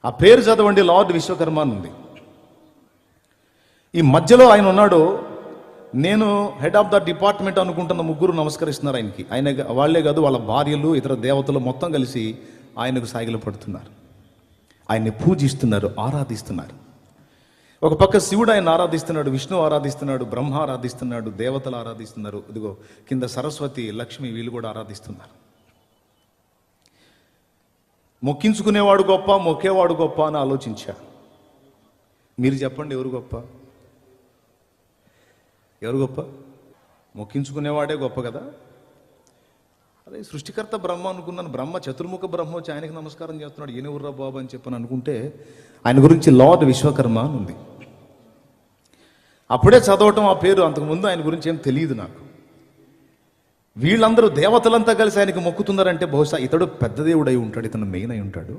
ఆ పేరు చదవండి, లార్డ్ విశ్వకర్మ అని ఉంది. ఈ మధ్యలో ఆయన ఉన్నాడు. నేను హెడ్ ఆఫ్ ద డిపార్ట్మెంట్ అనుకుంటున్న ముగ్గురు నమస్కరిస్తున్నారు ఆయనకి. ఆయన వాళ్లే కాదు, వాళ్ళ భార్యలు, ఇతర దేవతలు మొత్తం కలిసి ఆయనకు సాగిల పడుతున్నారు, ఆయన్ని పూజిస్తున్నారు, ఆరాధిస్తున్నారు. ఒక పక్క శివుడు ఆయన ఆరాధిస్తున్నాడు, విష్ణు ఆరాధిస్తున్నాడు, బ్రహ్మ ఆరాధిస్తున్నాడు, దేవతలు ఆరాధిస్తున్నారు. ఇదిగో కింద సరస్వతి, లక్ష్మి, వీళ్ళు కూడా ఆరాధిస్తున్నారు. మొక్కించుకునేవాడు గొప్ప, మొక్కేవాడు గొప్ప అని ఆలోచించా. మీరు చెప్పండి, ఎవరు గొప్ప? ఎవరు గొప్ప? మొక్కించుకునేవాడే గొప్ప కదా. అదే సృష్టికర్త బ్రహ్మ అనుకున్నాను. బ్రహ్మ చతుర్ముఖ బ్రహ్మ వచ్చి ఆయనకి నమస్కారం చేస్తున్నాడు. ఈయనెవర్రా బాబు అని చెప్పని అనుకుంటే ఆయన గురించి లార్డ్ విశ్వకర్మ అని ఉంది. అప్పుడే చదవటం ఆ పేరు. అంతకుముందు ఆయన గురించి ఏం తెలియదు నాకు. వీళ్ళందరూ దేవతలంతా కలిసి ఆయనకి మొక్కుతున్నారంటే బహుశా ఇతడు పెద్ద దేవుడు అయి ఉంటాడు, ఇతను మెయిన్ అయి ఉంటాడు.